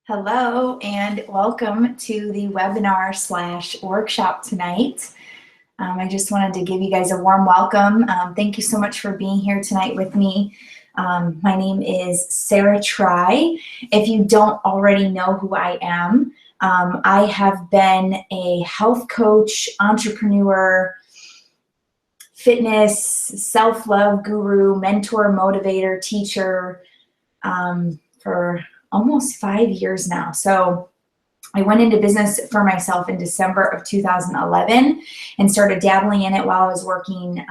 Hello and welcome to the webinar / workshop tonight. I just wanted to give you guys a warm welcome. Thank you so much for being here tonight with me. My name is Sarah Try. If you don't already know who I am, I have been a health coach, entrepreneur, fitness, self-love guru, mentor, motivator, teacher for almost 5 years now. So I went into business for myself in December of 2011 and started dabbling in it while I was working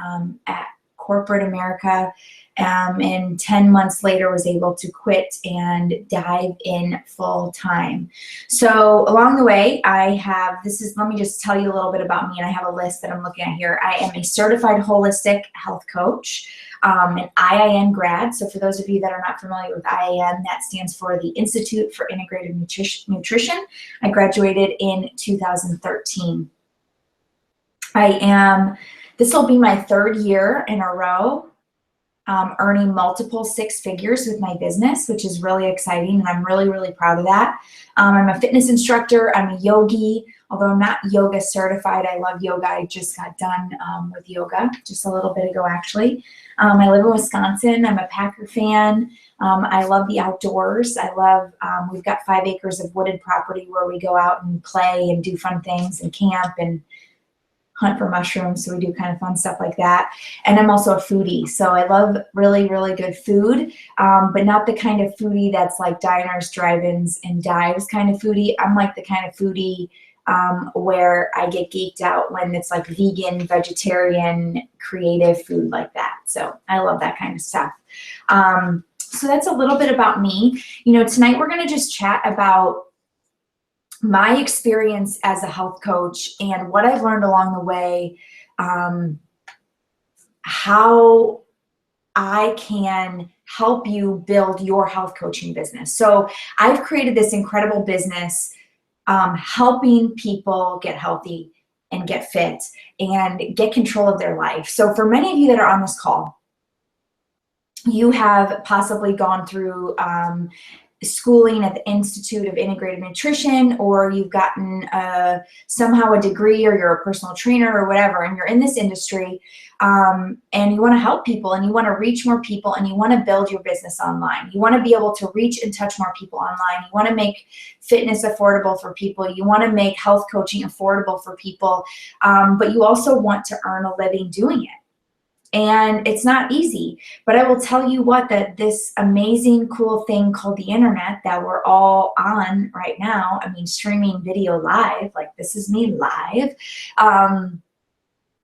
at corporate America. And 10 months later was able to quit and dive in full time. So along the way, let me just tell you a little bit about me, and I have a list that I'm looking at here. I am a certified holistic health coach, an IIN grad. So for those of you that are not familiar with IIN, that stands for the Institute for Integrated Nutrition. I graduated in 2013. This will be my third year in a row earning multiple six figures with my business, which is really exciting, and I'm really, really proud of that. I'm a fitness instructor. I'm a yogi, although I'm not yoga certified. I love yoga. I just got done with yoga just a little bit ago, actually. I live in Wisconsin. I'm a Packer fan. I love the outdoors. We've got 5 acres of wooded property where we go out and play and do fun things and camp and hunt for mushrooms, so we do kind of fun stuff like that. And I'm also a foodie, so I love really, really good food, but not the kind of foodie that's like diners, drive-ins, and dives kind of foodie. I'm like the kind of foodie where I get geeked out when it's like vegan, vegetarian, creative food like that. So I love that kind of stuff. So that's a little bit about me. Tonight we're going to just chat about my experience as a health coach and what I've learned along the way, how I can help you build your health coaching business. So I've created this incredible business helping people get healthy and get fit and get control of their life. So for many of you that are on this call, you have possibly gone through schooling at the Institute of Integrated Nutrition, or you've gotten somehow a degree, or you're a personal trainer or whatever, and you're in this industry and you want to help people and you want to reach more people and you want to build your business online. You want to be able to reach and touch more people online. You want to make fitness affordable for people. You want to make health coaching affordable for people, but you also want to earn a living doing it. And it's not easy, but I will tell you what, that this amazing, cool thing called the internet that we're all on right now, streaming video live, like this is me live,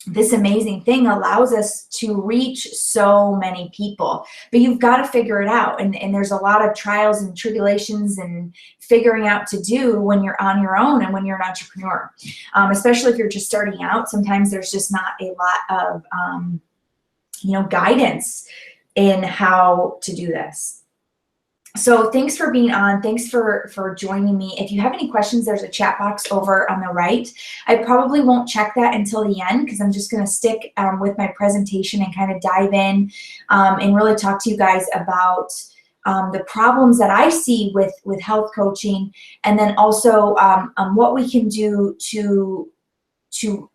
this amazing thing allows us to reach so many people, but you've got to figure it out. And there's a lot of trials and tribulations and figuring out to do when you're on your own and when you're an entrepreneur, especially if you're just starting out. Sometimes there's just not a lot of guidance in how to do this. So thanks for being on. Thanks for joining me. If you have any questions, there's a chat box over on the right. I probably won't check that until the end because I'm just going to stick with my presentation and kind of dive in and really talk to you guys about the problems that I see with health coaching, and then also what we can do to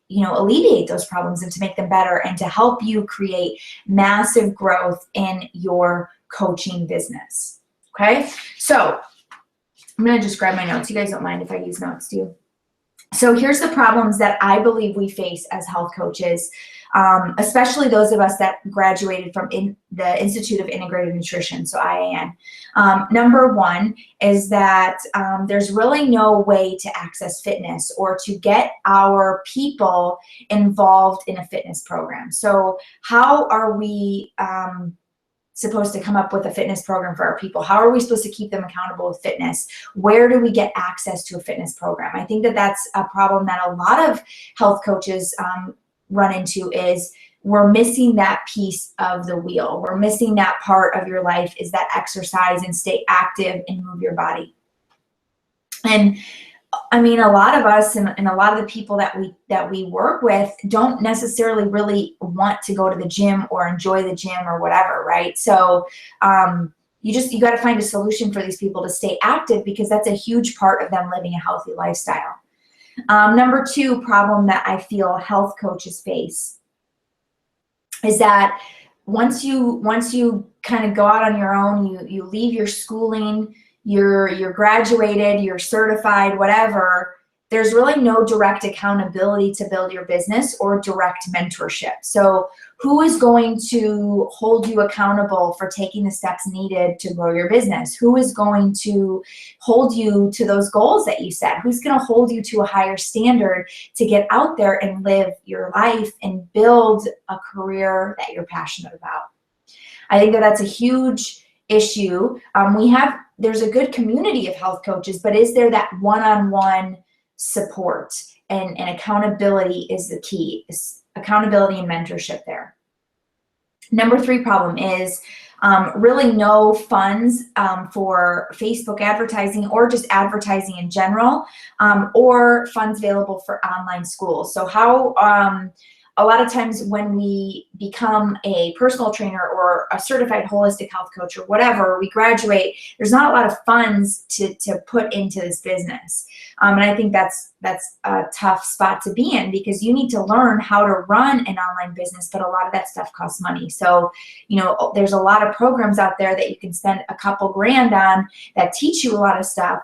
alleviate those problems and to make them better and to help you create massive growth in your coaching business. Okay, so I'm going to just grab my notes. You guys don't mind if I use notes, do you? So here's the problems that I believe we face as health coaches, especially those of us that graduated from the Institute of Integrated Nutrition, so IIN. Number one is that there's really no way to access fitness or to get our people involved in a fitness program. So how are we supposed to come up with a fitness program for our people? How are we supposed to keep them accountable with fitness? Where do we get access to a fitness program? I think that that's a problem that a lot of health coaches run into, is we're missing that piece of the wheel. We're missing that part of your life, is that exercise and stay active and move your body. And a lot of us and a lot of the people that we work with don't necessarily really want to go to the gym or enjoy the gym or whatever, right? So You got to find a solution for these people to stay active, because that's a huge part of them living a healthy lifestyle. Number 2 problem that I feel health coaches face is that once you kind of go out on your own, you leave your schooling, you're graduated, you're certified, whatever, there's really no direct accountability to build your business or direct mentorship. So who is going to hold you accountable for taking the steps needed to grow your business? Who is going to hold you to those goals that you set? Who's going to hold you to a higher standard to get out there and live your life and build a career that you're passionate about? I think that that's a huge issue. There's a good community of health coaches, but is there that one-on-one support? And accountability is the key. Accountability and mentorship there. Number 3 problem is really no funds for Facebook advertising or just advertising in general, or funds available for online schools. So how a lot of times when we become a personal trainer or a certified holistic health coach or whatever, we graduate, there's not a lot of funds to put into this business. And I think that's a tough spot to be in, because you need to learn how to run an online business, but a lot of that stuff costs money. So, there's a lot of programs out there that you can spend a couple grand on that teach you a lot of stuff,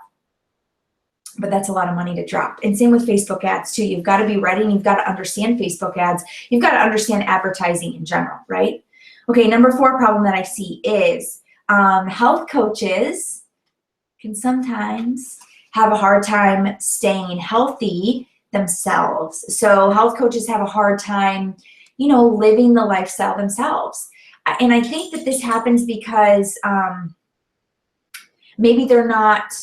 but that's a lot of money to drop. And same with Facebook ads too. You've got to be ready, and you've got to understand Facebook ads. You've got to understand advertising in general, right? Okay, number 4 problem that I see is health coaches can sometimes have a hard time staying healthy themselves. So health coaches have a hard time, living the lifestyle themselves. And I think that this happens because maybe they're not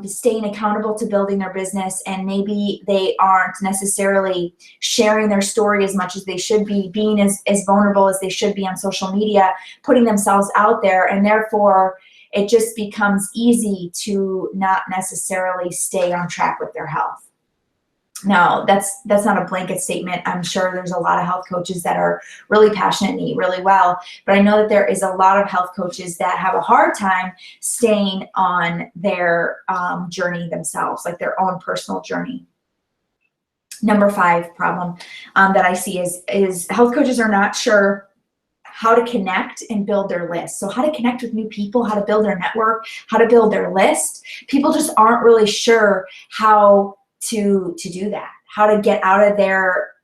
staying accountable to building their business, and maybe they aren't necessarily sharing their story as much as they should be, being as vulnerable as they should be on social media, putting themselves out there, and therefore it just becomes easy to not necessarily stay on track with their health. Now, that's not a blanket statement. I'm sure there's a lot of health coaches that are really passionate and eat really well, but I know that there is a lot of health coaches that have a hard time staying on their journey themselves, like their own personal journey. Number 5 problem that I see is health coaches are not sure how to connect and build their list. So how to connect with new people, how to build their network, how to build their list. People just aren't really sure how to do that, how to get out of their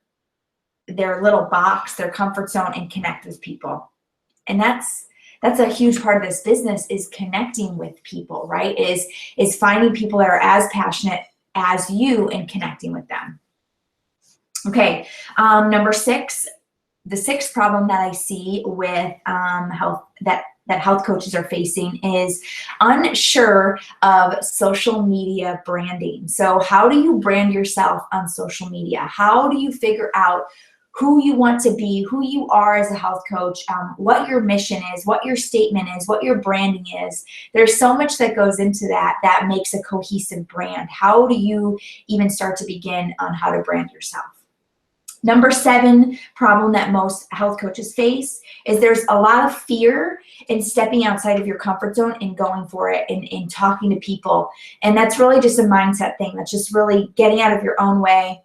little box, their comfort zone, and connect with people. And that's a huge part of this business, is connecting with people, right? Is finding people that are as passionate as you and connecting with them. Okay, number 6, the 6th problem that I see with health that health coaches are facing is unsure of social media branding. So how do you brand yourself on social media? How do you figure out who you want to be, who you are as a health coach, what your mission is, what your statement is, what your branding is? There's so much that goes into that makes a cohesive brand. How do you even start to begin on how to brand yourself? Number 7 problem that most health coaches face is there's a lot of fear in stepping outside of your comfort zone and going for it and talking to people. And that's really just a mindset thing. That's just really getting out of your own way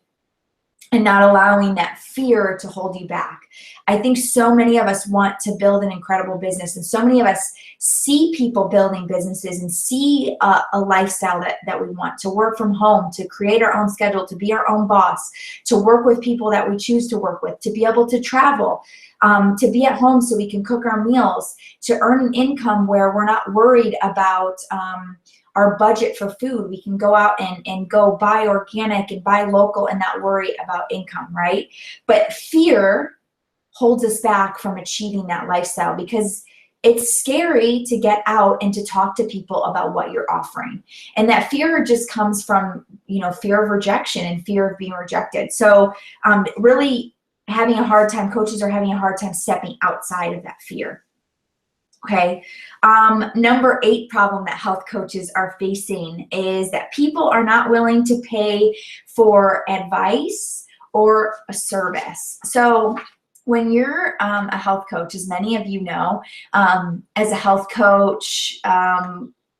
and not allowing that fear to hold you back. I think so many of us want to build an incredible business, and so many of us see people building businesses and see a lifestyle that we want, to work from home, to create our own schedule, to be our own boss, to work with people that we choose to work with, to be able to travel, to be at home so we can cook our meals, to earn an income where we're not worried about our budget for food. We can go out and go buy organic and buy local and not worry about income, right? But fear holds us back from achieving that lifestyle, because it's scary to get out and to talk to people about what you're offering. And that fear just comes from, fear of rejection and fear of being rejected. So really having a hard time, coaches are having a hard time stepping outside of that fear. Okay, number 8 problem that health coaches are facing is that people are not willing to pay for advice or a service. So When you're a health coach, as many of you know, as a health coach,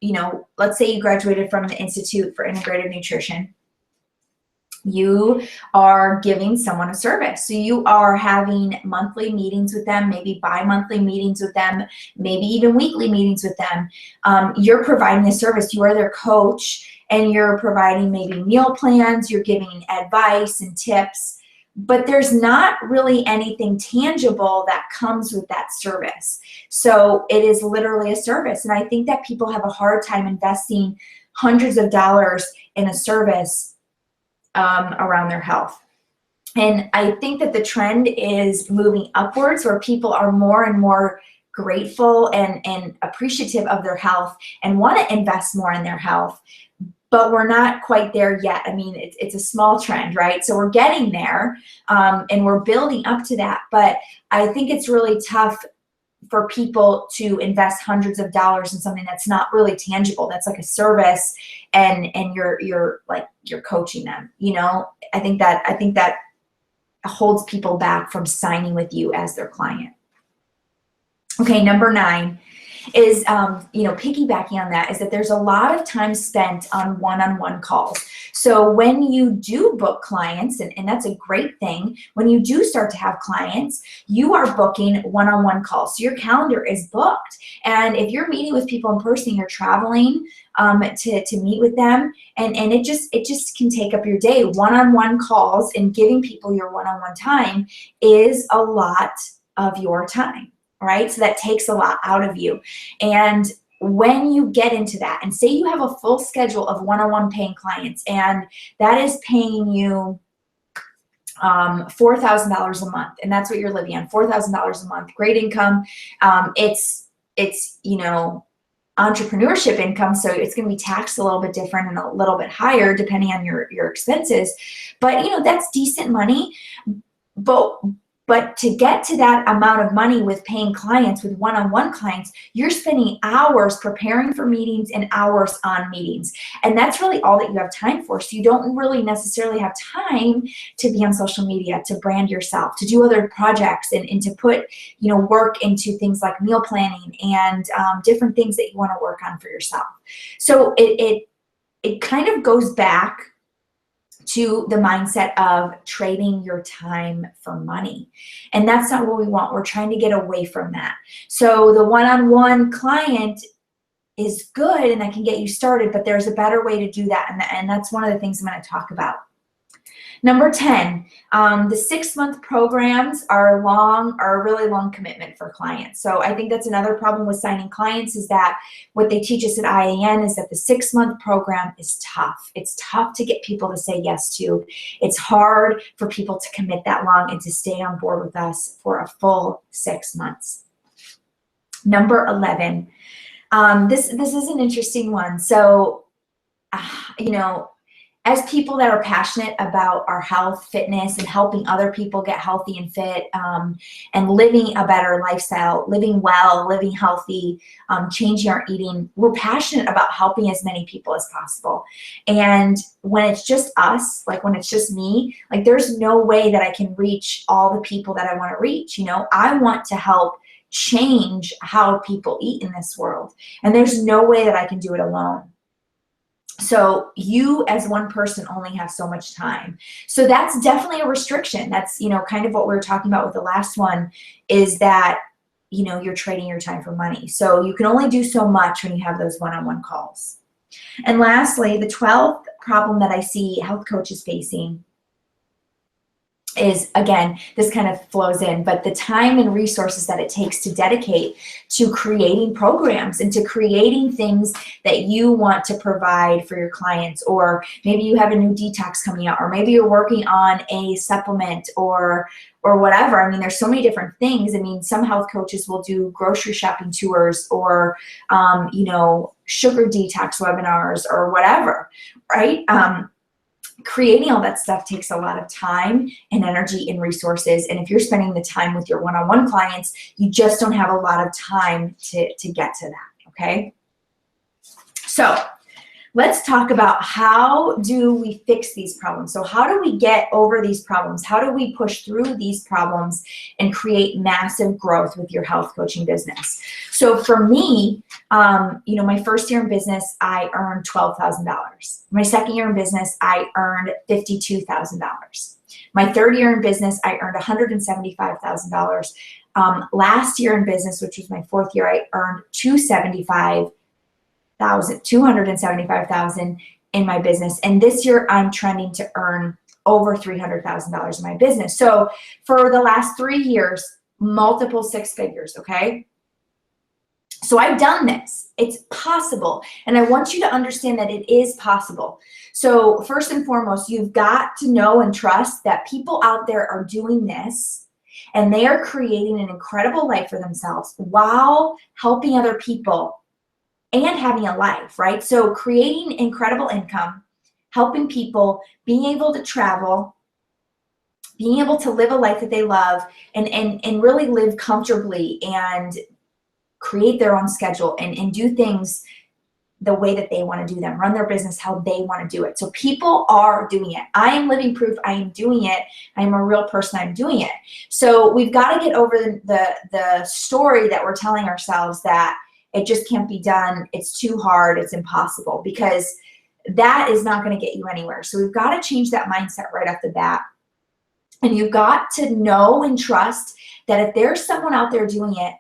you know, let's say you graduated from the Institute for Integrative Nutrition. You are giving someone a service. So you are having monthly meetings with them, maybe bi-monthly meetings with them, maybe even weekly meetings with them. You're providing a service. You are their coach, and you're providing maybe meal plans. You're giving advice and tips, but there's not really anything tangible that comes with that service. So it is literally a service. And I think that people have a hard time investing hundreds of dollars in a service around their health. And I think that the trend is moving upwards, where people are more and more grateful and appreciative of their health and want to invest more in their health. But we're not quite there yet. I mean, it's a small trend, right? So we're getting there, and we're building up to that. But I think it's really tough for people to invest hundreds of dollars in something that's not really tangible. That's like a service, and you're coaching them. You know, I think that holds people back from signing with you as their client. Okay, number 9 is, you know, piggybacking on that, is that there's a lot of time spent on one-on-one calls. So when you do book clients, and that's a great thing, when you do start to have clients, you are booking one-on-one calls. So your calendar is booked. And if you're meeting with people in person, you're traveling to meet with them, and it just can take up your day. One-on-one calls and giving people your one-on-one time is a lot of your time. Right? So that takes a lot out of you. And when you get into that, and say you have a full schedule of one-on-one paying clients, and that is paying you $4,000 a month, and that's what you're living on, $4,000 a month, great income. It's you know, entrepreneurship income, so it's going to be taxed a little bit different and a little bit higher depending on your expenses. But you know, that's decent money. But to get to that amount of money with paying clients, with one-on-one clients, you're spending hours preparing for meetings and hours on meetings. And that's really all that you have time for. So you don't really necessarily have time to be on social media, to brand yourself, to do other projects, and to put, you know, work into things like meal planning and different things that you want to work on for yourself. So it kind of goes back to the mindset of trading your time for money. And that's not what we want. We're trying to get away from that. So the one-on-one client is good, and that can get you started, but there's a better way to do that. And that's one of the things I'm going to talk about. Number 10, the 6-month programs are a really long commitment for clients. So I think that's another problem with signing clients, is that what they teach us at IAN is that the 6-month program is tough. It's tough to get people to say yes to. It's hard for people to commit that long and to stay on board with us for a full 6 months. Number 11, this is an interesting one. So, you know, as people that are passionate about our health, fitness, and helping other people get healthy and fit, and living a better lifestyle, living well, living healthy, changing our eating, we're passionate about helping as many people as possible. And when it's just us, like when it's just me, like there's no way that I can reach all the people that I want to reach. You know, I want to help change how people eat in this world. And there's no way that I can do it alone. So you as one person only have so much time. So that's definitely a restriction. That's, you know, kind of what we were talking about with the last one, is that, you know, you're trading your time for money. So you can only do so much when you have those one-on-one calls. And lastly, the 12th problem that I see health coaches facing is, again, this kind of flows in, but the time and resources that it takes to dedicate to creating programs and to creating things that you want to provide for your clients. Or maybe you have a new detox coming out, or maybe you're working on a supplement or whatever. I mean, there's so many different things. I mean, some health coaches will do grocery shopping tours, or, you know, sugar detox webinars or whatever, right? Creating all that stuff takes a lot of time and energy and resources. And if you're spending the time with your one-on-one clients, you just don't have a lot of time to get to that, okay? So let's talk about how do we fix these problems. So how do we get over these problems? How do we push through these problems and create massive growth with your health coaching business? So for me, my first year in business, I earned $12,000. My second year in business, I earned $52,000. My third year in business, I earned $175,000. Last year in business, which was my fourth year, I earned $275,000 in my business. And this year I'm trending to earn over $300,000 in my business. So for the last 3 years, multiple six figures, okay? So I've done this. It's possible. And I want you to understand that it is possible. So first and foremost, you've got to know and trust that people out there are doing this and they are creating an incredible life for themselves while helping other people and having a life, right? So creating incredible income, helping people, being able to travel, being able to live a life that they love and really live comfortably and create their own schedule and do things the way that they want to do them, run their business how they want to do it. So people are doing it. I am living proof I am doing it. I am a real person, I'm doing it. So we've got to get over the story that we're telling ourselves that it just can't be done, it's too hard, it's impossible, because that is not going to get you anywhere. So we've got to change that mindset right off the bat. And you've got to know and trust that if there's someone out there doing it,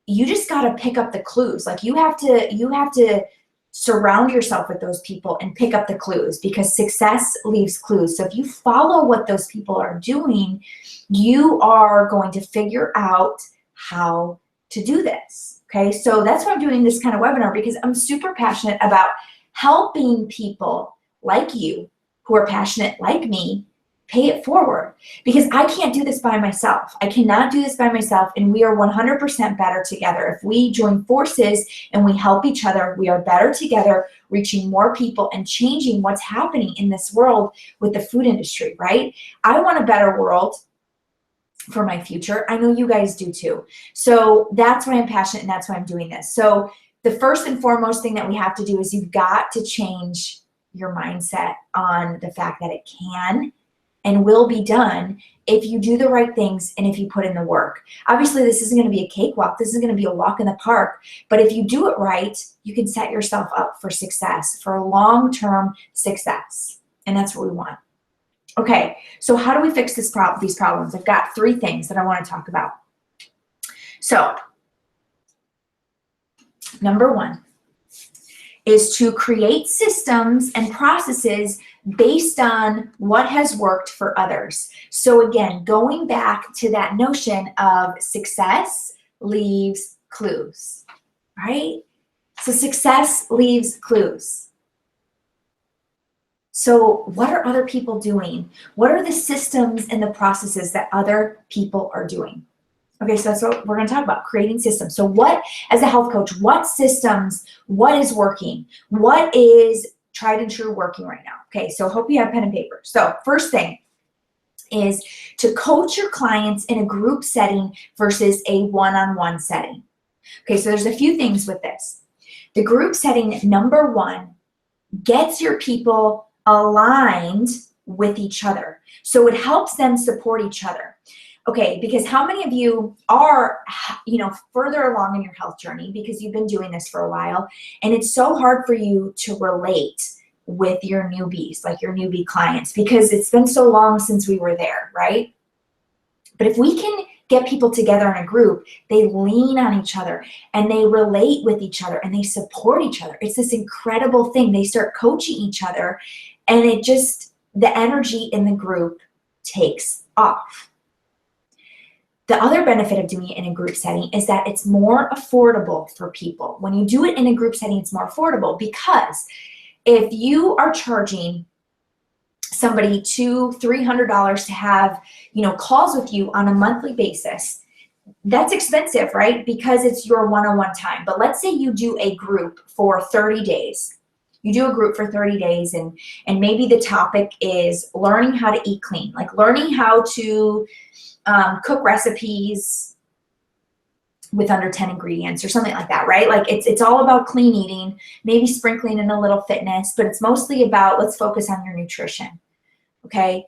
you just got to pick up the clues. Like you have to surround yourself with those people and pick up the clues, because success leaves clues. So if you follow what those people are doing, you are going to figure out how to do this. Okay, so that's why I'm doing this kind of webinar, because I'm super passionate about helping people like you who are passionate like me pay it forward, because I can't do this by myself. I cannot do this by myself, and we are 100% better together. If we join forces and we help each other, we are better together, reaching more people and changing what's happening in this world with the food industry, right? I want a better world for my future. I know you guys do too. So that's why I'm passionate and that's why I'm doing this. So the first and foremost thing that we have to do is you've got to change your mindset on the fact that it can and will be done if you do the right things and if you put in the work. Obviously, this isn't going to be a cakewalk. This is going to be a walk in the park. But if you do it right, you can set yourself up for success, for long-term success. And that's what we want. Okay, so how do we fix these problems? I've got 3 things that I want to talk about. So, number 1 is to create systems and processes based on what has worked for others. So again, going back to that notion of success leaves clues, right? So success leaves clues. So what are other people doing? What are the systems and the processes that other people are doing? Okay, so that's what we're going to talk about, creating systems. So what, as a health coach, what systems, what is working? What is tried and true working right now? Okay, so hope you have pen and paper. So first thing is to coach your clients in a group setting versus a one-on-one setting. Okay, so there's a few things with this. The group setting, number 1, gets your people aligned with each other. So it helps them support each other. Okay, because how many of you are, further along in your health journey because you've been doing this for a while, and it's so hard for you to relate with your newbies, like your newbie clients, because it's been so long since we were there, right? But if we can get people together in a group, they lean on each other and they relate with each other and they support each other. It's this incredible thing. They start coaching each other, and the energy in the group takes off. The other benefit of doing it in a group setting is that it's more affordable for people. When you do it in a group setting, it's more affordable, because if you are charging somebody $200-$300 to have, calls with you on a monthly basis, that's expensive, right? Because it's your one-on-one time. But let's say you do a group for 30 days. You do a group for 30 days and maybe the topic is learning how to eat clean, like learning how to cook recipes with under 10 ingredients or something like that, right? Like it's all about clean eating, maybe sprinkling in a little fitness, but it's mostly about, let's focus on your nutrition. Okay.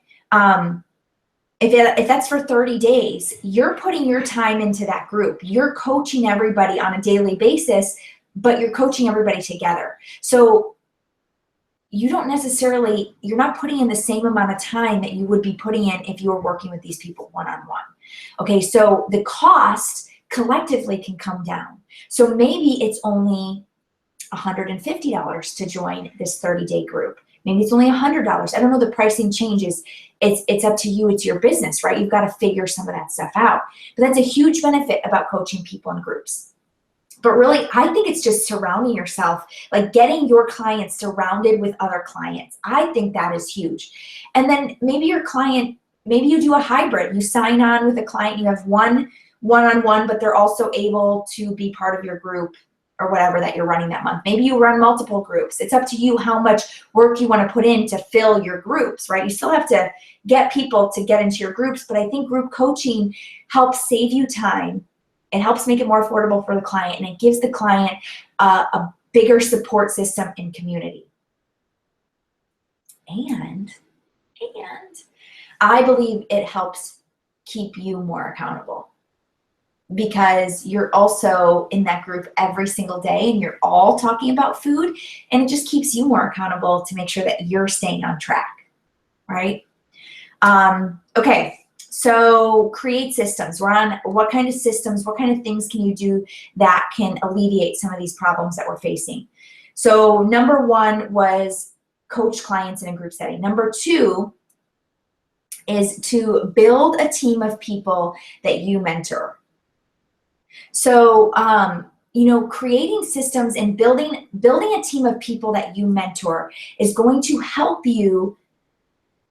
If that's for 30 days, you're putting your time into that group. You're coaching everybody on a daily basis, but you're coaching everybody together. So you're not putting in the same amount of time that you would be putting in if you were working with these people one-on-one. Okay, so the cost collectively can come down. So maybe it's only $150 to join this 30-day group. Maybe it's only $100. I don't know, the pricing changes. It's up to you. It's your business, right? You've got to figure some of that stuff out. But that's a huge benefit about coaching people in groups. But really, I think it's just surrounding yourself, like getting your clients surrounded with other clients. I think that is huge. And then maybe your client, maybe you do a hybrid. You sign on with a client, you have one-on-one, but they're also able to be part of your group or whatever that you're running that month. Maybe you run multiple groups. It's up to you how much work you want to put in to fill your groups, right? You still have to get people to get into your groups, but I think group coaching helps save you time. It helps make it more affordable for the client, and it gives the client a bigger support system and community. And I believe it helps keep you more accountable, because you're also in that group every single day and you're all talking about food, and it just keeps you more accountable to make sure that you're staying on track, right? Okay, so create systems. We're on what kind of systems, what kind of things can you do that can alleviate some of these problems that we're facing? So number one was coach clients in a group setting. Number two is to build a team of people that you mentor. So, creating systems and building a team of people that you mentor is going to help you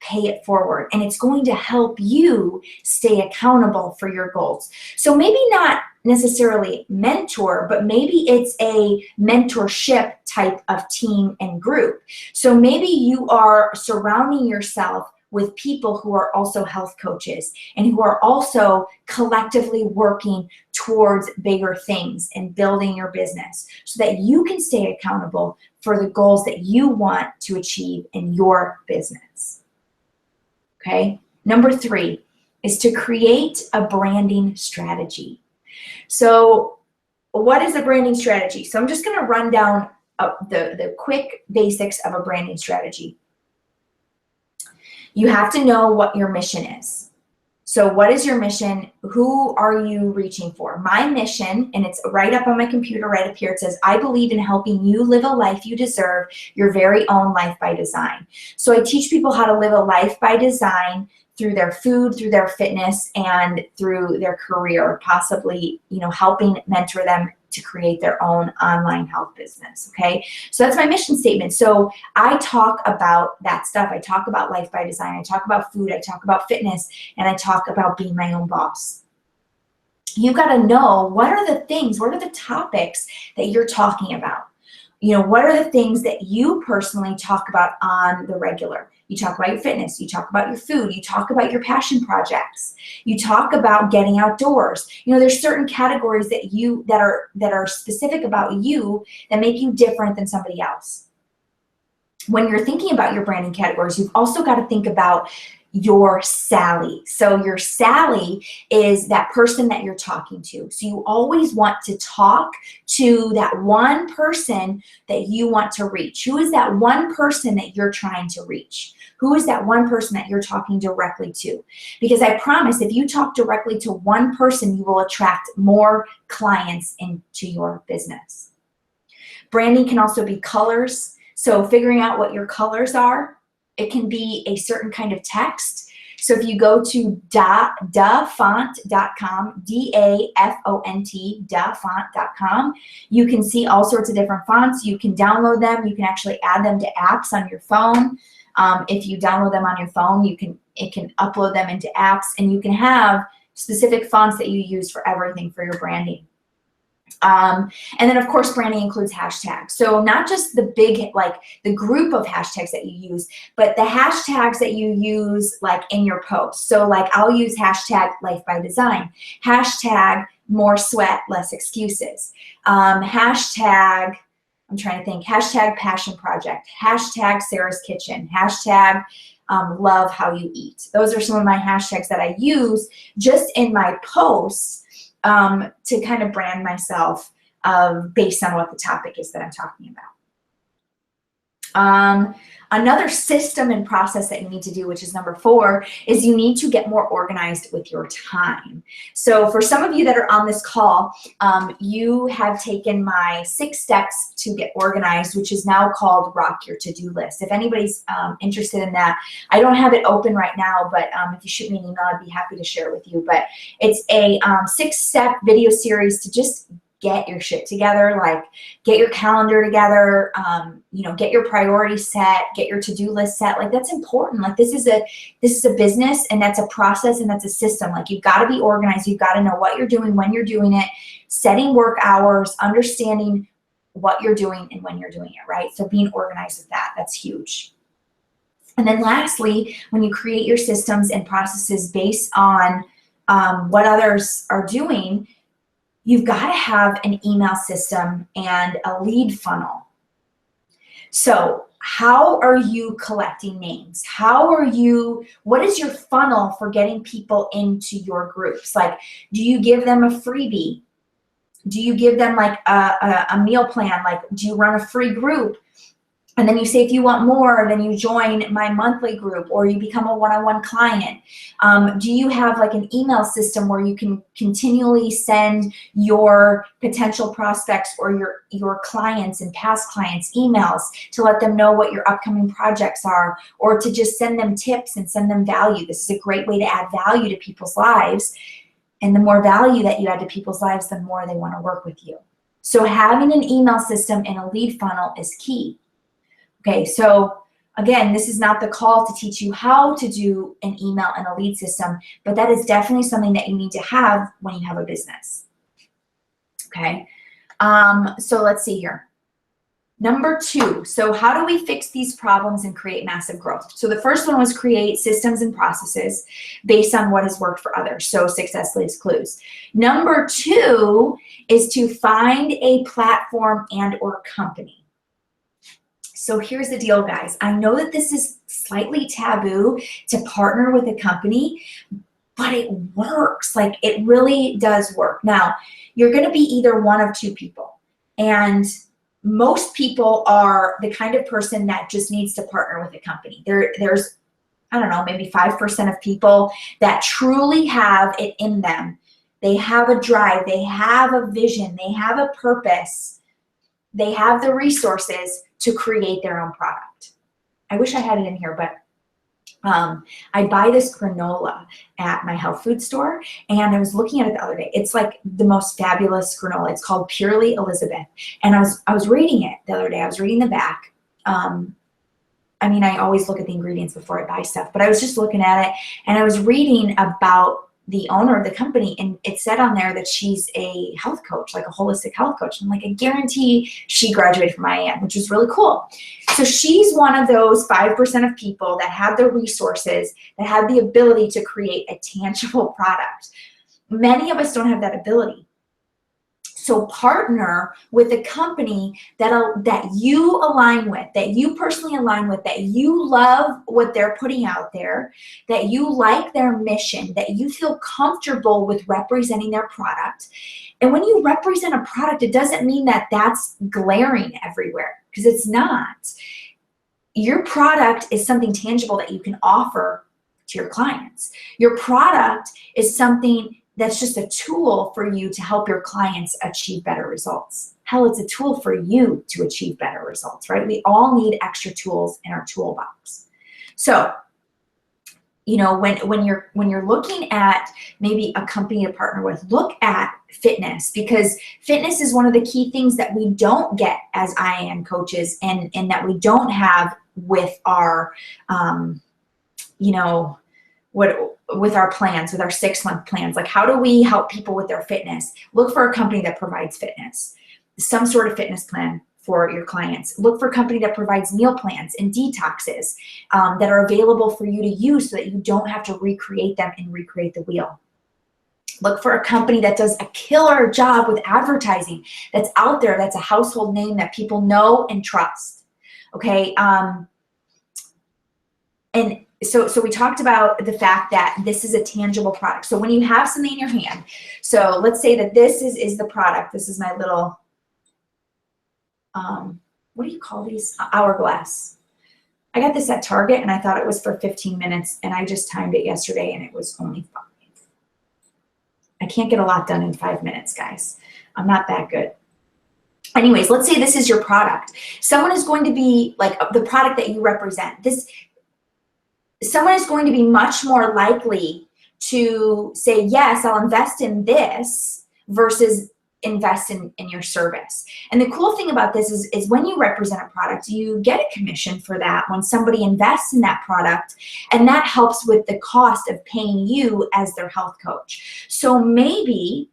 pay it forward, and it's going to help you stay accountable for your goals. So maybe not necessarily mentor, but maybe it's a mentorship type of team and group. So maybe you are surrounding yourself with people who are also health coaches and who are also collectively working towards bigger things and building your business so that you can stay accountable for the goals that you want to achieve in your business. Okay. Number three is to create a branding strategy. So what is a branding strategy? So I'm just going to run down the quick basics of a branding strategy. You have to know what your mission is. So what is your mission? Who are you reaching for? My mission, and it's right up on my computer right up here, it says, I believe in helping you live a life you deserve, your very own life by design. So I teach people how to live a life by design through their food, through their fitness, and through their career, possibly, helping mentor them to create their own online health business, okay? So that's my mission statement. So I talk about that stuff. I talk about life by design. I talk about food. I talk about fitness, and I talk about being my own boss. You've got to know what are the topics that you're talking about. What are the things that you personally talk about on the regular? You talk about your fitness, you talk about your food, you talk about your passion projects, you talk about getting outdoors. There's certain categories that are specific about you that make you different than somebody else. When you're thinking about your branding categories, you've also got to think about your Sally. So your Sally is that person that you're talking to. So you always want to talk to that one person that you want to reach. Who is that one person that you're trying to reach? Who is that one person that you're talking directly to? Because I promise, if you talk directly to one person, you will attract more clients into your business. Branding can also be colors. So figuring out what your colors are. It can be a certain kind of text. So if you go to dafont.com, D-A-F-O-N-T, dafont.com, you can see all sorts of different fonts. You can download them. You can actually add them to apps on your phone. If you download them on your phone, it can upload them into apps, and you can have specific fonts that you use for everything for your branding. And then of course, branding includes hashtags. So not just the big, like the group of hashtags that you use, but the hashtags that you use like in your posts. So like I'll use hashtag life by design, hashtag more sweat, less excuses. Hashtag, I'm trying to think, hashtag passion project, hashtag Sarah's kitchen, hashtag love how you eat. Those are some of my hashtags that I use just in my posts to kind of brand myself based on what the topic is that I'm talking about. Another system and process that you need to do, which is number 4, is you need to get more organized with your time. So for some of you that are on this call, you have taken my 6 steps to get organized, which is now called Rock Your To-Do List. If anybody's interested in that, I don't have it open right now, but if you shoot me an email, I'd be happy to share it with you. But it's a 6-step video series to just get your shit together, like get your calendar together, get your priorities set, get your to-do list set. Like that's important. Like this is a business, and that's a process, and that's a system. Like you've got to be organized. You've got to know what you're doing, when you're doing it, setting work hours, understanding what you're doing and when you're doing it, right? So being organized with that, that's huge. And then lastly, when you create your systems and processes based on what others are doing, you've got to have an email system and a lead funnel. So how are you collecting names? What is your funnel for getting people into your groups? Like, do you give them a freebie? Do you give them like a meal plan? Like, do you run a free group? And then you say, if you want more, then you join my monthly group, or you become a one-on-one client. Do you have like an email system where you can continually send your potential prospects or your clients and past clients emails to let them know what your upcoming projects are, or to just send them tips and send them value? This is a great way to add value to people's lives. And the more value that you add to people's lives, the more they want to work with you. So having an email system and a lead funnel is key. Okay, so again, this is not the call to teach you how to do an email and a lead system, but that is definitely something that you need to have when you have a business. Okay, so let's see here. Number 2, so how do we fix these problems and create massive growth? So the first one was create systems and processes based on what has worked for others. So success leaves clues. Number 2 is to find a platform and or company. So here's the deal, guys. I know that this is slightly taboo to partner with a company, but it works. Like it really does work. Now, you're going to be either one of 2 people. And most people are the kind of person that just needs to partner with a company. There's, I don't know, maybe 5% of people that truly have it in them. They have a drive. They have a vision. They have a purpose. They have the resources to create their own product. I wish I had it in here, but I buy this granola at my health food store, and I was looking at it the other day. It's like the most fabulous granola. It's called Purely Elizabeth, and I was reading it the other day. I was reading the back. I mean, I always look at the ingredients before I buy stuff, but I was just looking at it, and I was reading about the owner of the company, and it said on there that she's a health coach, like a holistic health coach. I'm like, I guarantee she graduated from IAM, which is really cool. So she's one of those 5% of people that have the resources, that have the ability to create a tangible product. Many of us don't have that ability. So partner with a company that you align with, that you personally align with, that you love what they're putting out there, that you like their mission, that you feel comfortable with representing their product. And when you represent a product, it doesn't mean that that's glaring everywhere, because it's not. Your product is something tangible that you can offer to your clients. Your product is something that's just a tool for you to help your clients achieve better results. Hell, it's a tool for you to achieve better results, right? We all need extra tools in our toolbox. So, you know, when you're looking at maybe a company to partner with, look at fitness, because fitness is one of the key things that we don't get as IAM coaches, and that we don't have with our, with our plans, with our 6-month plans. Like, how do we help people with their fitness? Look for a company that provides fitness, some sort of fitness plan for your clients. Look for a company that provides meal plans and detoxes that are available for you to use, so that you don't have to recreate them and recreate the wheel. Look for a company that does a killer job with advertising, that's out there, that's a household name that people know and trust. Okay. And so we talked about the fact that this is a tangible product. So when you have something in your hand, so let's say that this is the product. This is my little, what do you call these? Hourglass. I got this at Target and I thought it was for 15 minutes and I just timed it yesterday and it was only 5. I can't get a lot done in 5 minutes, guys. I'm not that good. Anyways, let's say this is your product. Someone is going to be like the product that you represent. Someone is going to be much more likely to say, yes, I'll invest in this versus invest in your service. And the cool thing about this is when you represent a product, you get a commission for that when somebody invests in that product, and that helps with the cost of paying you as their health coach. So maybe,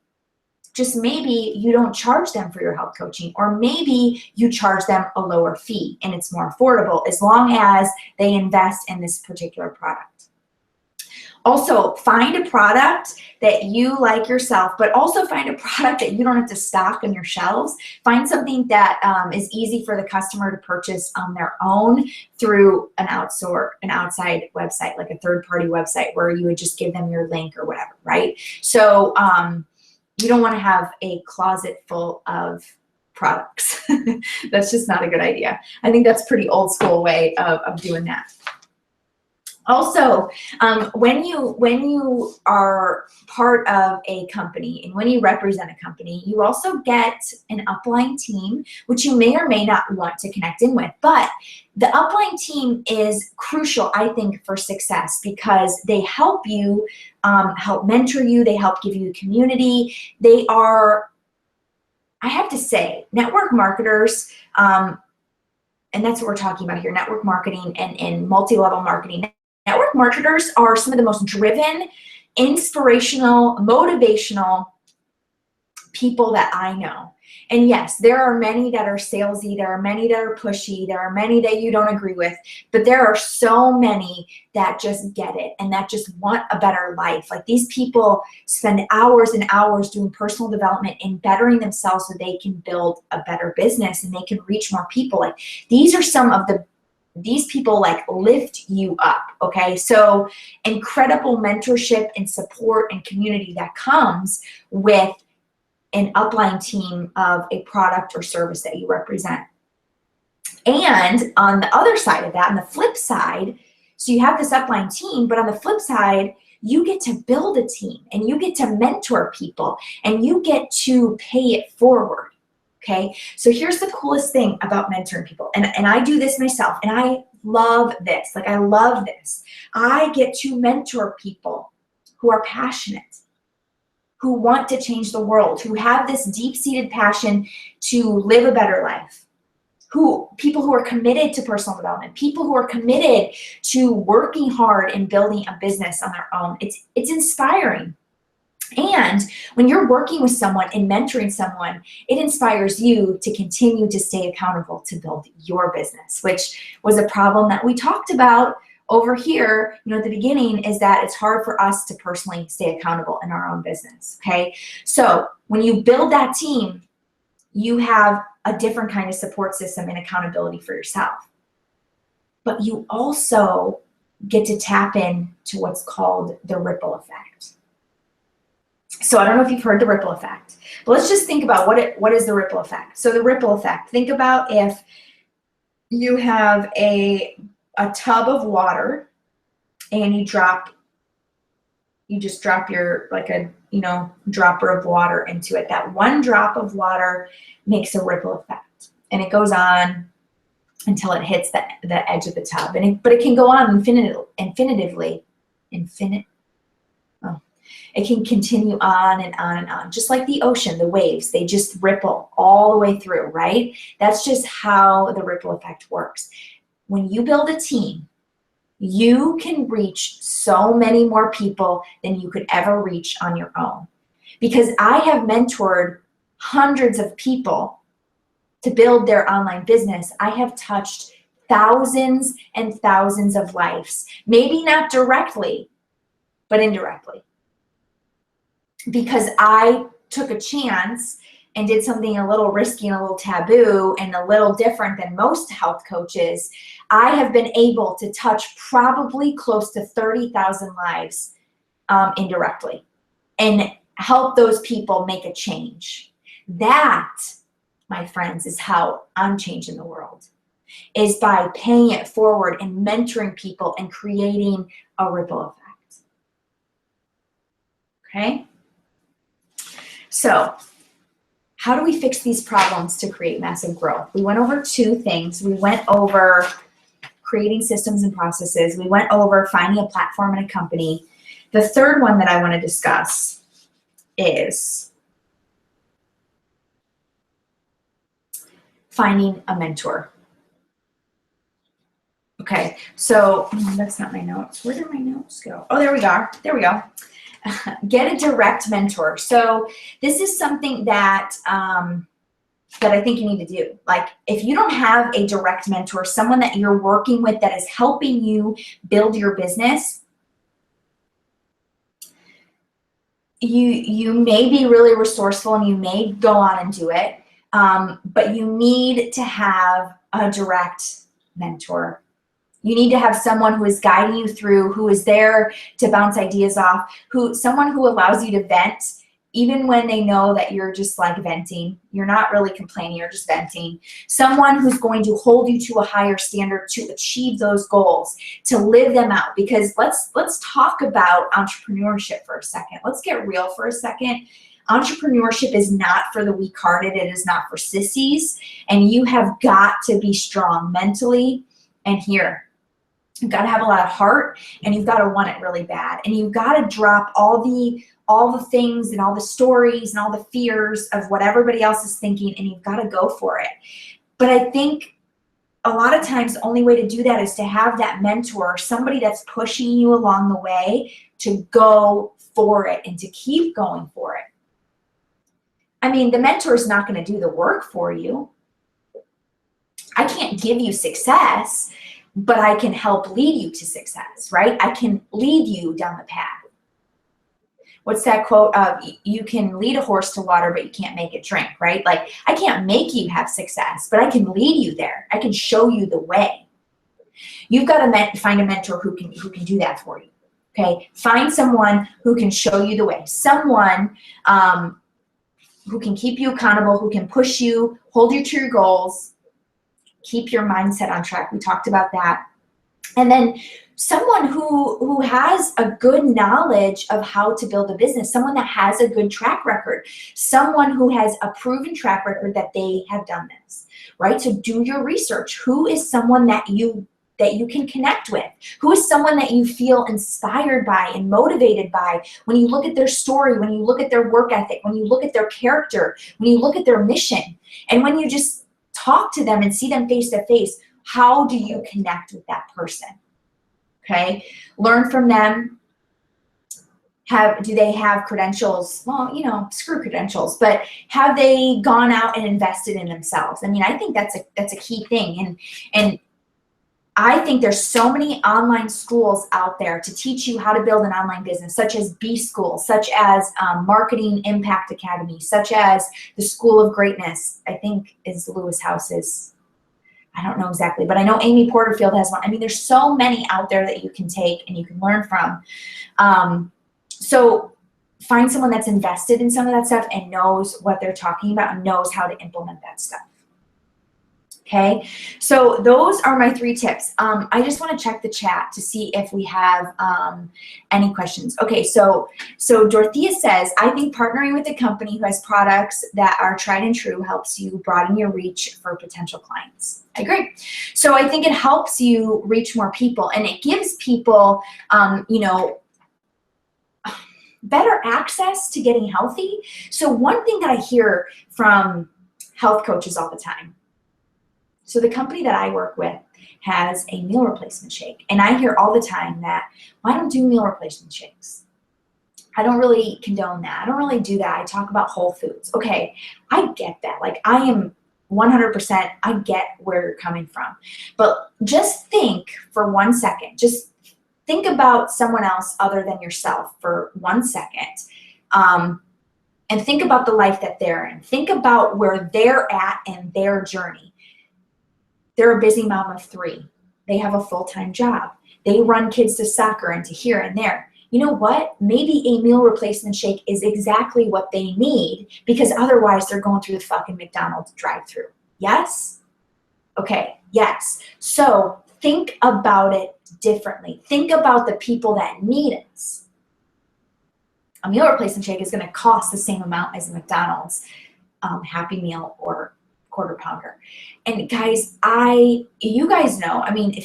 just maybe, you don't charge them for your health coaching, or maybe you charge them a lower fee and it's more affordable as long as they invest in this particular product. Also, find a product that you like yourself, but also find a product that you don't have to stock on your shelves. Find something that is easy for the customer to purchase on their own through an outside website, like a third-party website where you would just give them your link or whatever, right? So you don't want to have a closet full of products. That's just not a good idea. I think that's a pretty old school way of doing that. Also, when you are part of a company and when you represent a company, you also get an upline team, which you may or may not want to connect in with. But the upline team is crucial, I think, for success because they help you, help mentor you, they help give you community. They are, I have to say, network marketers, and that's what we're talking about here, network marketing and multi-level marketing. Network marketers are some of the most driven, inspirational, motivational people that I know. And yes, there are many that are salesy, there are many that are pushy, there are many that you don't agree with, but there are so many that just get it and that just want a better life. Like these people spend hours and hours doing personal development and bettering themselves so they can build a better business and they can reach more people. Like these are some of these people like lift you up, okay? So incredible mentorship and support and community that comes with an upline team of a product or service that you represent. And on the other side of that, on the flip side, so you have this upline team, but on the flip side, you get to build a team and you get to mentor people and you get to pay it forward. Okay, so here's the coolest thing about mentoring people, and I do this myself, and I love this. Like, I love this. I get to mentor people who are passionate, who want to change the world, who have this deep-seated passion to live a better life, people who are committed to personal development, people who are committed to working hard and building a business on their own. It's inspiring. And when you're working with someone and mentoring someone, it inspires you to continue to stay accountable to build your business, which was a problem that we talked about over here, at the beginning, is that it's hard for us to personally stay accountable in our own business, okay? So when you build that team, you have a different kind of support system and accountability for yourself. But you also get to tap into what's called the ripple effect. So I don't know if you've heard the ripple effect, but let's just think about what is the ripple effect. So the ripple effect, think about if you have a tub of water and you just drop your, like a, dropper of water into it. That one drop of water makes a ripple effect and it goes on until it hits the edge of the tub. But it can go on infinitively. It can continue on and on and on. Just like the ocean, the waves, they just ripple all the way through, right? That's just how the ripple effect works. When you build a team, you can reach so many more people than you could ever reach on your own. Because I have mentored hundreds of people to build their online business. I have touched thousands and thousands of lives. Maybe not directly, but indirectly. because I took a chance and did something a little risky and a little taboo and a little different than most health coaches, I have been able to touch probably close to 30,000 lives indirectly and help those people make a change. That, my friends, is how I'm changing the world, is by paying it forward and mentoring people and creating a ripple effect. Okay? So, how do we fix these problems to create massive growth? We went over two things. We went over creating systems and processes. We went over finding a platform and a company. The third one that I want to discuss is finding a mentor. Okay, so that's not my notes. Where did my notes go? Oh, there we go. There we go. Get a direct mentor. So this is something that that I think you need to do. Like, if you don't have a direct mentor, someone that you're working with that is helping you build your business, you may be really resourceful and you may go on and do it, but you need to have a direct mentor. You need to have someone who is guiding you through, who is there to bounce ideas off, someone who allows you to vent, even when they know that you're just like venting. You're not really complaining, you're just venting. Someone who's going to hold you to a higher standard to achieve those goals, to live them out. Because let's talk about entrepreneurship for a second. Let's get real for a second. Entrepreneurship is not for the weak-hearted. It is not for sissies. And you have got to be strong mentally and here. You've got to have a lot of heart, and you've got to want it really bad. And you've got to drop all the things and all the stories and all the fears of what everybody else is thinking, and you've got to go for it. But I think a lot of times the only way to do that is to have that mentor, somebody that's pushing you along the way to go for it and to keep going for it. I mean, the mentor is not going to do the work for you. I can't give you success, but I can help lead you to success, right? I can lead you down the path. What's that quote? You can lead a horse to water, but you can't make it drink, right? Like, I can't make you have success, but I can lead you there. I can show you the way. You've got to find a mentor who can do that for you, okay? Find someone who can show you the way. Someone who can keep you accountable, who can push you, hold you to your goals, keep your mindset on track. We talked about that. And then someone who has a good knowledge of how to build a business, someone that has a good track record, someone who has a proven track record that they have done this, right? So do your research. Who is someone that you can connect with? Who is someone that you feel inspired by and motivated by when you look at their story, when you look at their work ethic, when you look at their character, when you look at their mission, and when you just talk to them and see them face to face? How do you connect with that person? Okay, learn from them. Do they have credentials? Well, you know, screw credentials, but have they gone out and invested in themselves? I mean, I think that's a key thing. And I think there's so many online schools out there to teach you how to build an online business, such as B School, such as Marketing Impact Academy, such as the School of Greatness. I think is Lewis House's. I don't know exactly, but I know Amy Porterfield has one. I mean, there's so many out there that you can take and you can learn from. So find someone that's invested in some of that stuff and knows what they're talking about and knows how to implement that stuff. Okay, so those are my 3 tips. I just want to check the chat to see if we have any questions. Okay, so Dorothea says, I think partnering with a company who has products that are tried and true helps you broaden your reach for potential clients. I agree. So I think it helps you reach more people, and it gives people, you know, better access to getting healthy. So one thing that I hear from health coaches all the time, so the company that I work with has a meal replacement shake. And I hear all the time that, well, I don't do meal replacement shakes. I don't really condone that. I don't really do that. I talk about whole foods. Okay, I get that. Like, I am 100%, I get where you're coming from. But just think for 1 second. Just think about someone else other than yourself for 1 second. And think about the life that they're in. Think about where they're at in their journey. They're a busy mom of 3. They have a full-time job. They run kids to soccer and to here and there. You know what? Maybe a meal replacement shake is exactly what they need, because otherwise they're going through the fucking McDonald's drive-through. Yes? Okay, yes. So think about it differently. Think about the people that need it. A meal replacement shake is going to cost the same amount as a McDonald's Happy Meal or quarter pounder. And guys, you guys know, I mean,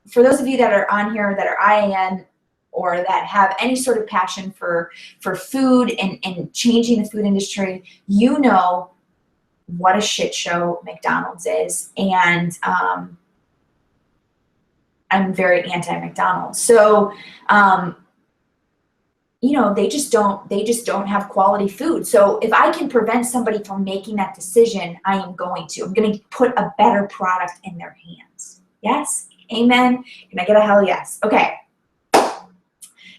for those of you that are on here that are IAN or that have any sort of passion for food and changing the food industry, you know what a shit show McDonald's is. And I'm very anti-McDonald's. So, you know, they just don't have quality food. So if I can prevent somebody from making that decision, I am going to. I'm going to put a better product in their hands. Yes? Amen? Can I get a hell yes? Okay.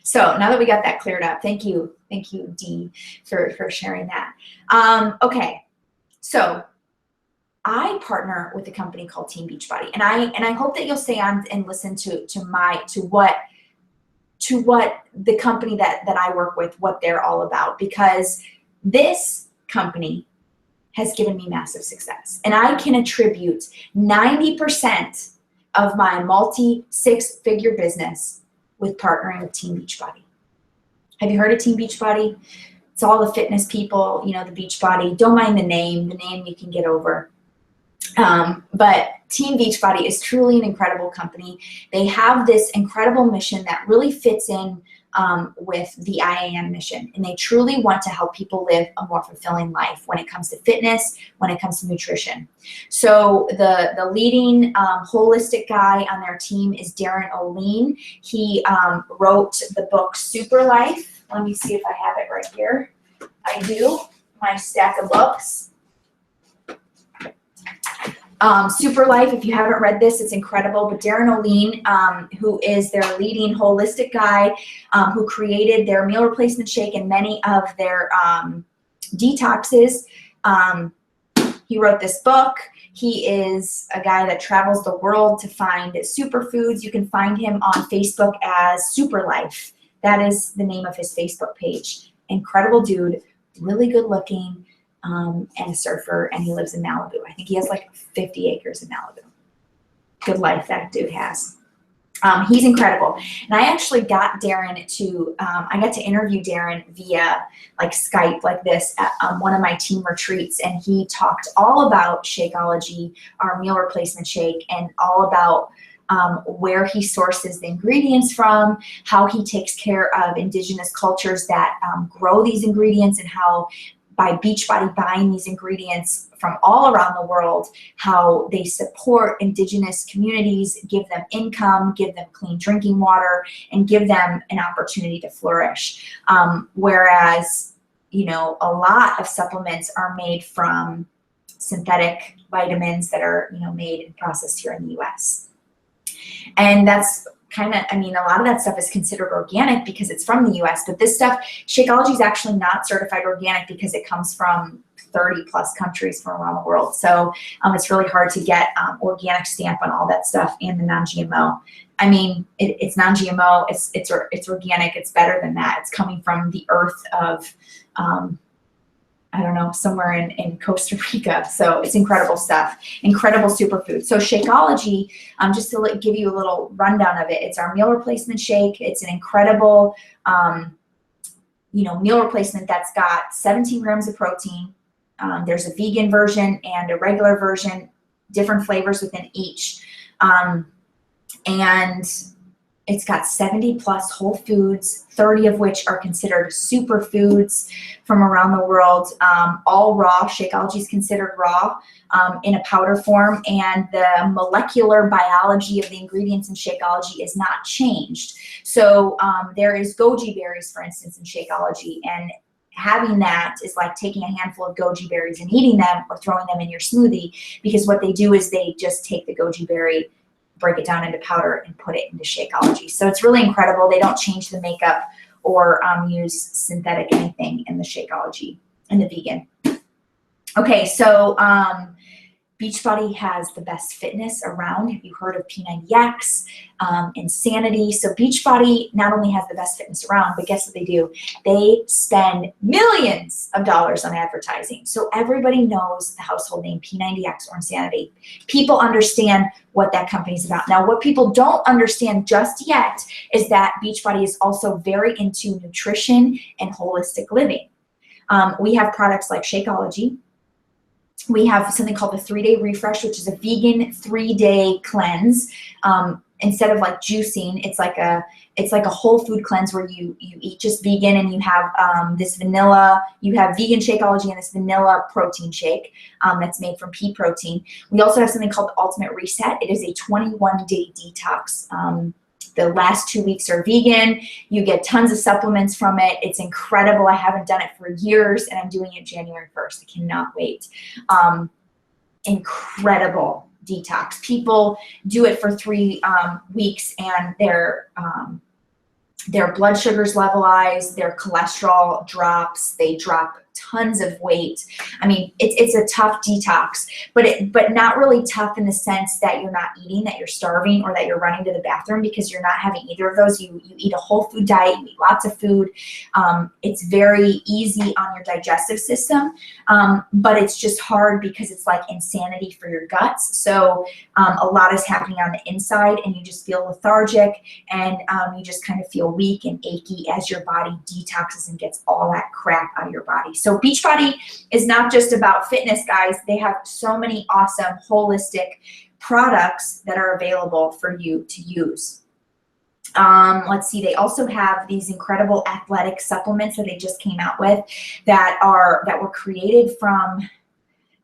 So now that we got that cleared up, thank you, Dee, for sharing that. Okay. So I partner with a company called Team Beachbody, and I hope that you'll stay on and listen to what the company that I work with, what they're all about, because this company has given me massive success. And I can attribute 90% of my multi-6-figure business with partnering with Team Beachbody. Have you heard of Team Beachbody? It's all the fitness people, you know, the Beachbody. Don't mind the name you can get over. But Team Beachbody is truly an incredible company. They have this incredible mission that really fits in with the IAM mission, and they truly want to help people live a more fulfilling life when it comes to fitness, when it comes to nutrition. So the leading holistic guy on their team is Darren O'Lean. He wrote the book Super Life. Let me see if I have it right here. I do, my stack of books. Super Life, if you haven't read this, it's incredible. But Darren O'Lean, who is their leading holistic guy, who created their meal replacement shake and many of their detoxes, he wrote this book. He is a guy that travels the world to find superfoods. You can find him on Facebook as Super Life. That is the name of his Facebook page. Incredible dude, really good looking. And a surfer, and he lives in Malibu. I think he has like 50 acres in Malibu. Good life that dude has. He's incredible. And I actually got Darren to, I got to interview Darren via like Skype like this at one of my team retreats, and he talked all about Shakeology, our meal replacement shake, and all about where he sources the ingredients from, how he takes care of indigenous cultures that grow these ingredients, and how by Beachbody buying these ingredients from all around the world, how they support indigenous communities, give them income, give them clean drinking water, and give them an opportunity to flourish. Whereas, you know, a lot of supplements are made from synthetic vitamins that are, you know, made and processed here in the US. And that's kind of, I mean, a lot of that stuff is considered organic because it's from the US, but this stuff, Shakeology is actually not certified organic because it comes from 30 plus countries from around the world. So it's really hard to get organic stamp on all that stuff and the non-GMO. I mean, it's non-GMO, it's organic, it's better than that. It's coming from the earth of, I don't know, somewhere in Costa Rica. So it's incredible stuff, incredible superfood. So Shakeology, just to give you a little rundown of it, it's our meal replacement shake. It's an incredible, you know, meal replacement that's got 17 grams of protein. There's a vegan version and a regular version, different flavors within each. And it's got 70 plus whole foods, 30 of which are considered superfoods from around the world, all raw. Shakeology is considered raw in a powder form, and the molecular biology of the ingredients in Shakeology is not changed. So there is goji berries, for instance, in Shakeology, and having that is like taking a handful of goji berries and eating them or throwing them in your smoothie, because what they do is they just take the goji berry, break it down into powder, and put it into Shakeology. So it's really incredible. They don't change the makeup or use synthetic anything in the Shakeology, in the vegan. Okay, so Beachbody has the best fitness around. Have you heard of P90X, Insanity? So Beachbody not only has the best fitness around, but guess what they do? They spend millions of dollars on advertising. So everybody knows the household name P90X or Insanity. People understand what that company's about. Now, what people don't understand just yet is that Beachbody is also very into nutrition and holistic living. We have products like Shakeology. We have something called the 3-day refresh, which is a vegan 3-day cleanse. Instead of like juicing, it's like a whole food cleanse where you eat just vegan, and you have this vanilla, you have vegan Shakeology and this vanilla protein shake that's made from pea protein. We also have something called the Ultimate Reset. It is a 21-day detox. The last 2 weeks are vegan. You get tons of supplements from it. It's incredible. I haven't done it for years, and I'm doing it January 1st. I cannot wait. Incredible detox. People do it for 3 weeks, and their blood sugars levelize, their cholesterol drops, they drop tons of weight. I mean, it's a tough detox, but not really tough in the sense that you're not eating, that you're starving, or that you're running to the bathroom, because you're not having either of those. You eat a whole food diet, you eat lots of food. It's very easy on your digestive system, but it's just hard because it's like insanity for your guts. So a lot is happening on the inside, and you just feel lethargic, and you just kind of feel weak and achy as your body detoxes and gets all that crap out of your body. So Beachbody is not just about fitness, guys. They have so many awesome holistic products that are available for you to use. Let's see, they also have these incredible athletic supplements that they just came out with that were created from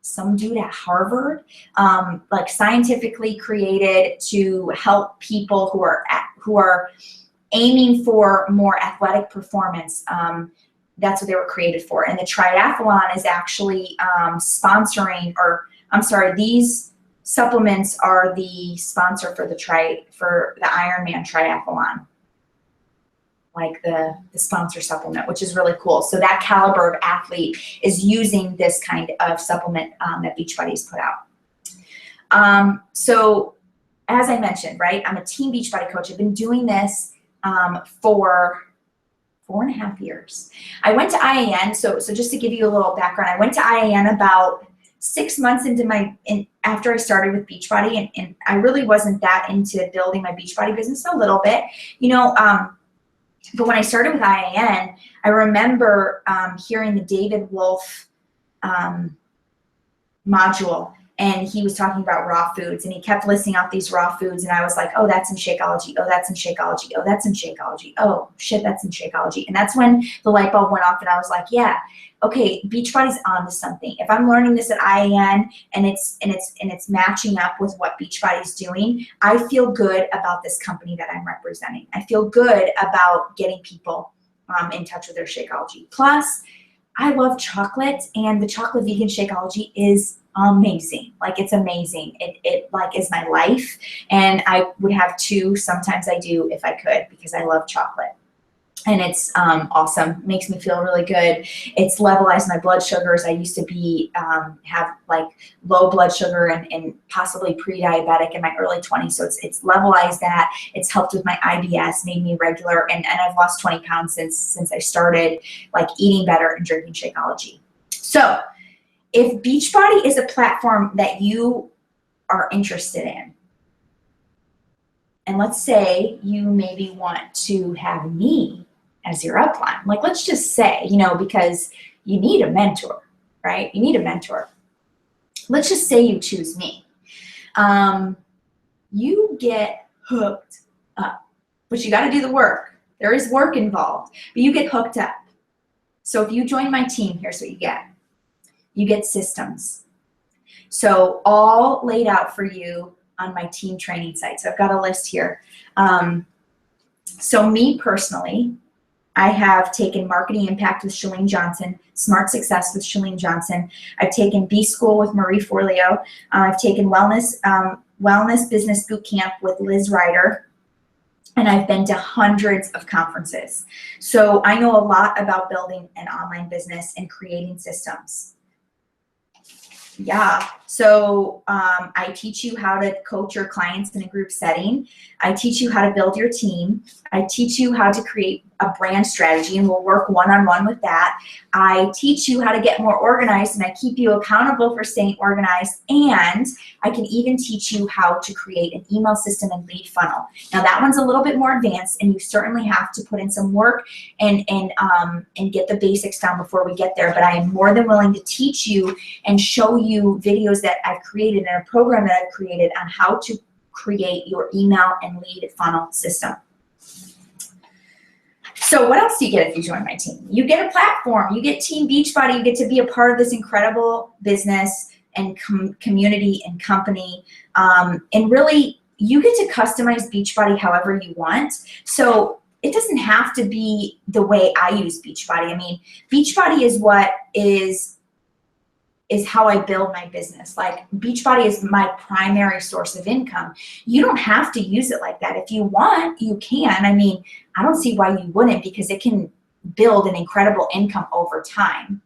some dude at Harvard, like scientifically created to help people who are aiming for more athletic performance. That's what they were created for. And the triathlon is actually sponsoring, or I'm sorry, these supplements are the sponsor for the Ironman triathlon, like the sponsor supplement, which is really cool. So that caliber of athlete is using this kind of supplement that Beachbody's put out. So as I mentioned, right, I'm a Team Beachbody coach. I've been doing this for 4.5 years. I went to IAN, so just to give you a little background, I went to IAN about 6 months after I started with Beachbody, and I really wasn't that into building my Beachbody business, a little bit, you know, but when I started with IAN, I remember hearing the David Wolf module, and he was talking about raw foods, and he kept listing out these raw foods, and I was like, oh, that's in Shakeology, oh, that's in Shakeology, oh, that's in Shakeology, oh, shit, that's in Shakeology. And that's when the light bulb went off, and I was like, yeah, okay, Beachbody's onto something. If I'm learning this at IAN and it's matching up with what Beachbody's doing, I feel good about this company that I'm representing. I feel good about getting people in touch with their Shakeology. Plus, I love chocolate, and the chocolate vegan Shakeology is amazing. Like, it's amazing. It like is my life, and I would have 2. Sometimes I do if I could, because I love chocolate. And it's awesome. Makes me feel really good. It's levelized my blood sugars. I used to be have like low blood sugar and possibly pre-diabetic in my early 20s. So it's levelized that. It's helped with my IBS, made me regular, and I've lost 20 pounds since I started like eating better and drinking Shakeology. So if Beachbody is a platform that you are interested in, and let's say you maybe want to have me as your upline, like, let's just say, you know, because you need a mentor, right? You need a mentor. Let's just say you choose me. You get hooked up, but you got to do the work. There is work involved, but you get hooked up. So if you join my team, here's what you get. You get systems. So all laid out for you on my team training site. So I've got a list here. So me personally, I have taken Marketing Impact with Chalene Johnson, Smart Success with Chalene Johnson. I've taken B School with Marie Forleo. I've taken Wellness Business Boot Camp with Liz Ryder. and I've been to hundreds of conferences. So I know a lot about building an online business and creating systems. Yeah. So I teach you how to coach your clients in a group setting. I teach you how to build your team. I teach you how to create a brand strategy, and we'll work one-on-one with that. I teach you how to get more organized, and I keep you accountable for staying organized. And I can even teach you how to create an email system and lead funnel. Now that one's a little bit more advanced, and you certainly have to put in some work and get the basics down before we get there. But I am more than willing to teach you and show you videos that I've created and a program that I've created on how to create your email and lead funnel system. So what else do you get if you join my team? You get a platform, you get Team Beachbody, you get to be a part of this incredible business and community and company. And really, you get to customize Beachbody however you want. So it doesn't have to be the way I use Beachbody. I mean, Beachbody is what is how I build my business. Like, Beachbody is my primary source of income. You don't have to use it like that. If you want, you can. I mean, I don't see why you wouldn't, because it can build an incredible income over time.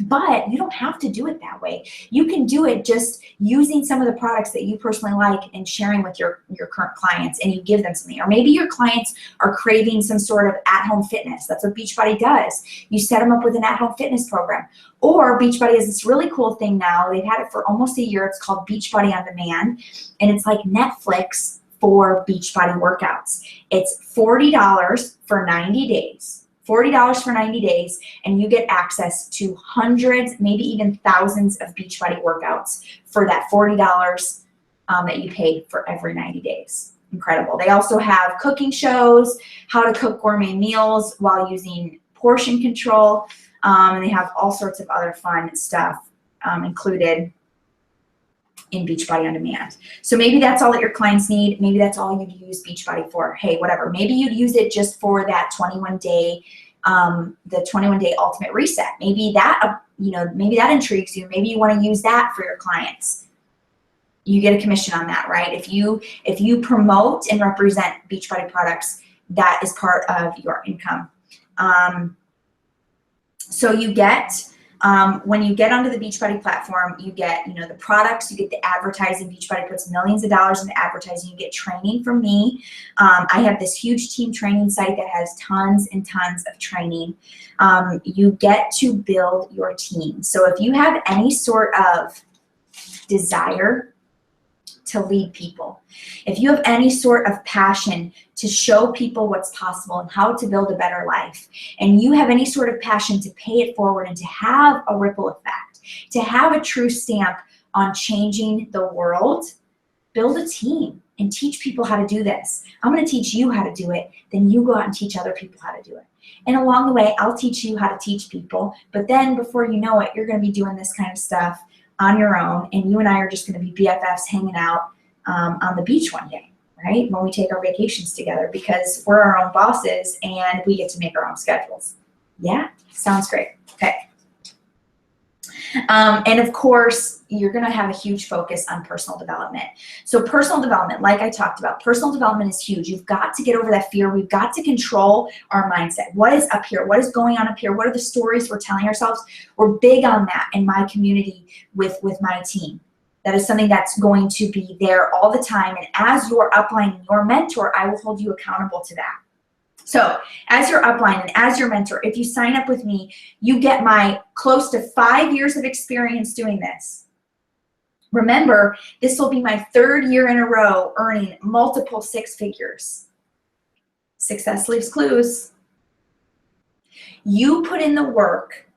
But you don't have to do it that way. You can do it just using some of the products that you personally like and sharing with your current clients, and you give them something. Or maybe your clients are craving some sort of at-home fitness. That's what Beachbody does. You set them up with an at-home fitness program. Or Beachbody has this really cool thing now. They've had it for almost a year. It's called Beachbody on Demand, and it's like Netflix for Beachbody workouts. It's $40 for 90 days. $40 for 90 days, and you get access to hundreds, maybe even thousands of Beachbody workouts for that $40 that you pay for every 90 days. Incredible. They also have cooking shows, how to cook gourmet meals while using portion control, and they have all sorts of other fun stuff included in Beachbody on Demand. So maybe that's all that your clients need. Maybe that's all you'd use Beachbody for. Hey, whatever. Maybe you'd use it just for that 21-day, the 21-day ultimate reset. Maybe that, maybe that intrigues you. Maybe you want to use that for your clients. You get a commission on that, right? If you promote and represent Beachbody products, that is part of your income. So you get, when you get onto the Beachbody platform, you get, the products, you get the advertising. Beachbody puts millions of dollars into advertising. You get training from me. I have this huge team training site that has tons and tons of training. You get to build your team. So if you have any sort of desire to lead people, if you have any sort of passion to show people what's possible and how to build a better life, and you have any sort of passion to pay it forward and to have a ripple effect, to have a true stamp on changing the world, build a team and teach people how to do this. I'm going to teach you how to do it, then you go out and teach other people how to do it. And along the way, I'll teach you how to teach people, but then before you know it, you're going to be doing this kind of stuff on your own, and you and I are just going to be BFFs hanging out on the beach one day, right? When we take our vacations together, because we're our own bosses and we get to make our own schedules. Yeah, sounds great. Okay. And of course, you're going to have a huge focus on personal development. So personal development, like I talked about, personal development is huge. You've got to get over that fear. We've got to control our mindset. What is up here? What is going on up here? What are the stories we're telling ourselves? We're big on that in my community with my team. That is something that's going to be there all the time. And as your upline and your mentor, I will hold you accountable to that. So as your upline and as your mentor, if you sign up with me, you get my close to 5 years of experience doing this. Remember, this will be my 3rd year in a row earning multiple 6 figures. Success leaves clues. You put in the work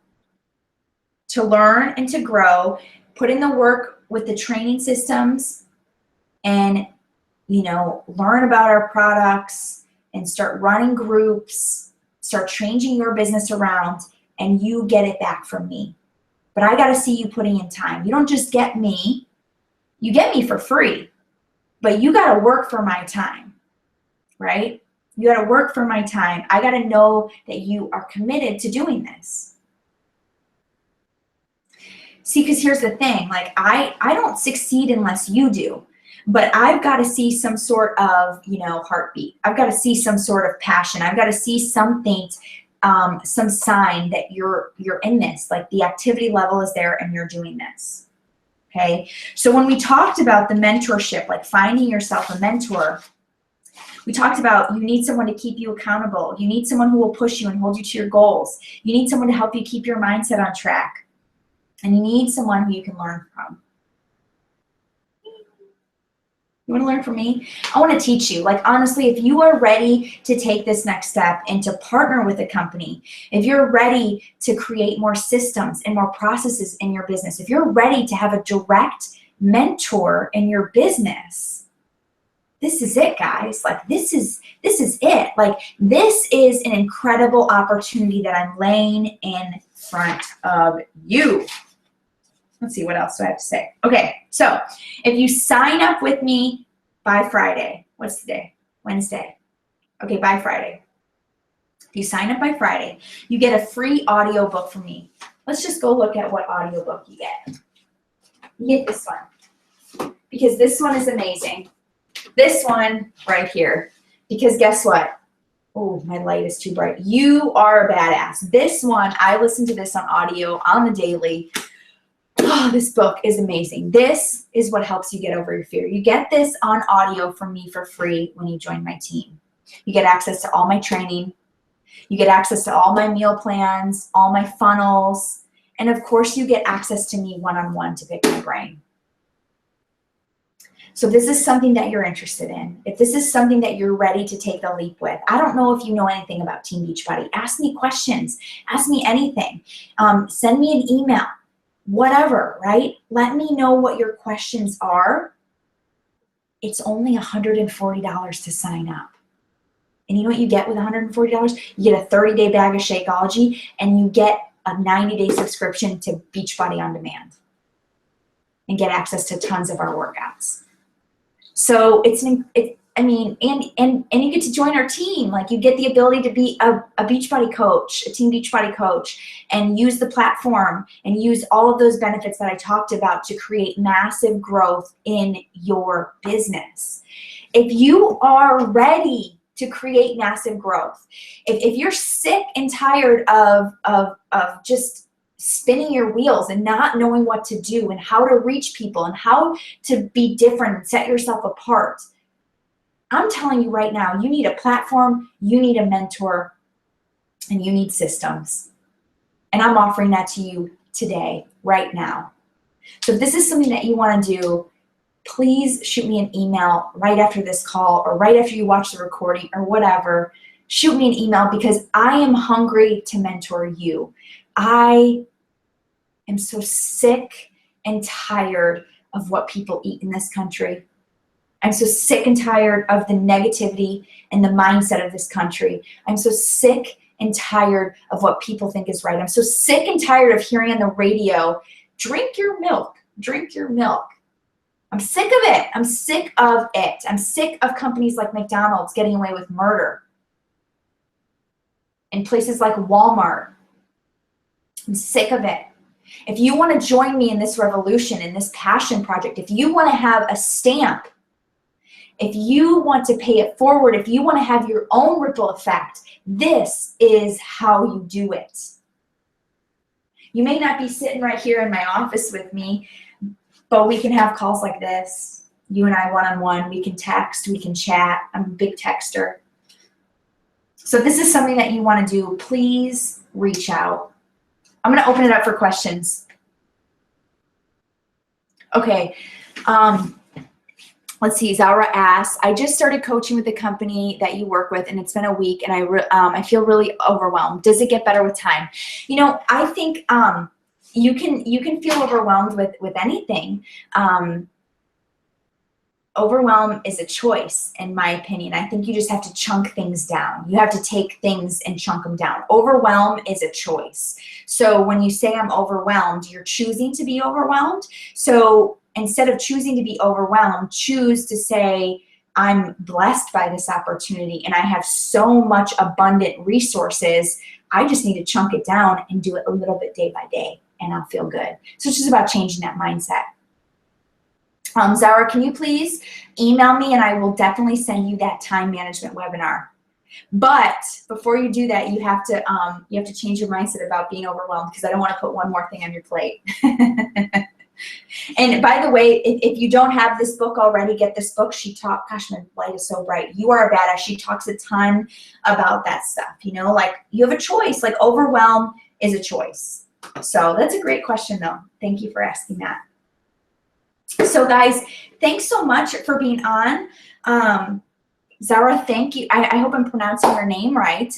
to learn and to grow, put in the work with the training systems, and learn about our products and start running groups, start changing your business around, and you get it back from me. But I got to see you putting in time. You don't just get me. You get me for free, but you got to work for my time, right? You got to work for my time. I got to know that you are committed to doing this. See, because here's the thing, like I don't succeed unless you do. but I've got to see some sort of, heartbeat. I've got to see some sort of passion. I've got to see something, some sign that you're in this, like the activity level is there and you're doing this. Okay. So when we talked about the mentorship, like finding yourself a mentor, we talked about you need someone to keep you accountable. You need someone who will push you and hold you to your goals. You need someone to help you keep your mindset on track. And you need someone who you can learn from. You want to learn from me? I want to teach you. Like, honestly, if you are ready to take this next step and to partner with a company, if you're ready to create more systems and more processes in your business, if you're ready to have a direct mentor in your business, this is it, guys. Like, this is it. Like, this is an incredible opportunity that I'm laying in front of you. Let's see, what else do I have to say? Okay, so if you sign up with me by Friday, what's today? Wednesday. Okay, by Friday. If you sign up by Friday, you get a free audiobook from me. Let's just go look at what audiobook you get. You get this one, because this one is amazing. This one right here, because guess what? Oh, my light is too bright. You are a badass. This one, I listen to this on audio on the daily. Oh, this book is amazing. This is what helps you get over your fear. You get this on audio from me for free when you join my team. You get access to all my training. You get access to all my meal plans, all my funnels, and of course you get access to me one-on-one to pick my brain. So if this is something that you're interested in, if this is something that you're ready to take the leap with, I don't know if you know anything about Team Beachbody. Ask me questions. Ask me anything. Send me an email. Whatever, right? Let me know what your questions are. It's only $140 to sign up. And you know what you get with $140? You get a 30-day bag of Shakeology, and you get a 90-day subscription to Beachbody On Demand and get access to tons of our workouts. So and you get to join our team. Like, you get the ability to be a Beachbody coach, a Team Beachbody coach, and use the platform and use all of those benefits that I talked about to create massive growth in your business. If you are ready to create massive growth, if you're sick and tired of just spinning your wheels and not knowing what to do and how to reach people and how to be different and set yourself apart, I'm telling you right now, you need a platform, you need a mentor, and you need systems. And I'm offering that to you today, right now. So if this is something that you want to do, please shoot me an email right after this call or right after you watch the recording or whatever. Shoot me an email, because I am hungry to mentor you. I am so sick and tired of what people eat in this country. I'm so sick and tired of the negativity and the mindset of this country. I'm so sick and tired of what people think is right. I'm so sick and tired of hearing on the radio, drink your milk, drink your milk. I'm sick of it. I'm sick of it. I'm sick of companies like McDonald's getting away with murder. And places like Walmart. I'm sick of it. If you want to join me in this revolution, in this passion project, if you want to have a stamp, if you want to pay it forward, if you want to have your own ripple effect, this is how you do it. You may not be sitting right here in my office with me, but we can have calls like this. You and I one-on-one, we can text, we can chat. I'm a big texter. So if this is something that you want to do, please reach out. I'm going to open it up for questions. Okay. Let's see. Zara asks, I just started coaching with the company that you work with, and it's been a week, and I feel really overwhelmed. Does it get better with time? You know, I think you can feel overwhelmed with anything. Overwhelm is a choice, in my opinion. I think you just have to chunk things down. You have to take things and chunk them down. Overwhelm is a choice. So when you say I'm overwhelmed, you're choosing to be overwhelmed. So instead of choosing to be overwhelmed, choose to say, I'm blessed by this opportunity and I have so much abundant resources. I just need to chunk it down and do it a little bit day by day, and I'll feel good. So it's just about changing that mindset. Zara, can you please email me and I will definitely send you that time management webinar. But before you do that, you have to change your mindset about being overwhelmed, because I don't want to put one more thing on your plate. And by the way, if you don't have this book already, get this book. She talks, gosh, my light is so bright. You Are a Badass. She talks a ton about that stuff. You know, like you have a choice. Like overwhelm is a choice. So that's a great question, though. Thank you for asking that. So guys, thanks so much for being on. Zara, thank you. I hope I'm pronouncing your name right.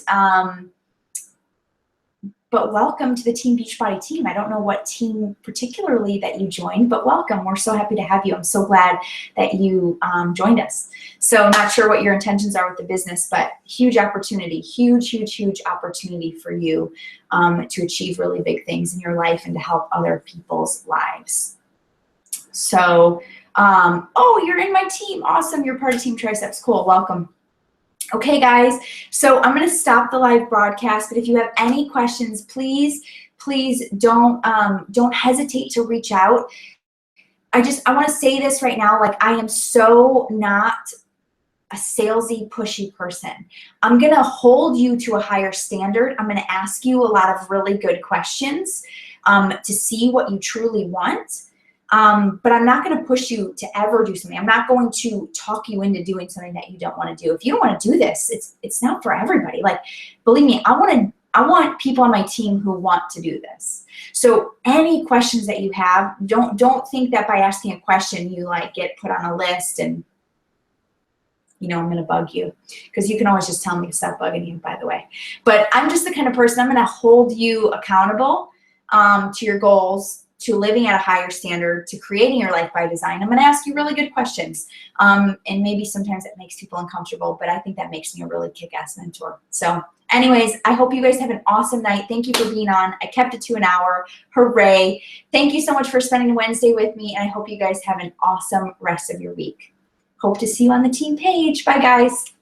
But welcome to the Team Beachbody team. I don't know what team particularly that you joined, but welcome. We're so happy to have you. I'm so glad that you joined us. So not sure what your intentions are with the business, but huge opportunity, huge, huge, huge opportunity for you to achieve really big things in your life and to help other people's lives. So, oh, you're in my team. Awesome. You're part of Team Triceps. Cool. Welcome. Okay, guys, so I'm going to stop the live broadcast, but if you have any questions, please don't hesitate to reach out. I want to say this right now, like I am so not a salesy, pushy person. I'm going to hold you to a higher standard. I'm going to ask you a lot of really good questions to see what you truly want. But I'm not going to push you to ever do something. I'm not going to talk you into doing something that you don't want to do. If you don't want to do this, it's not for everybody. Like, believe me, I want people on my team who want to do this. So any questions that you have, don't think that by asking a question you like get put on a list and I'm going to bug you, because you can always just tell me to stop bugging you, by the way. But I'm just the kind of person, I'm going to hold you accountable to your goals, to living at a higher standard, to creating your life by design. I'm going to ask you really good questions. And maybe sometimes it makes people uncomfortable, but I think that makes me a really kick-ass mentor. So anyways, I hope you guys have an awesome night. Thank you for being on. I kept it to an hour. Hooray. Thank you so much for spending Wednesday with me. And I hope you guys have an awesome rest of your week. Hope to see you on the team page. Bye, guys.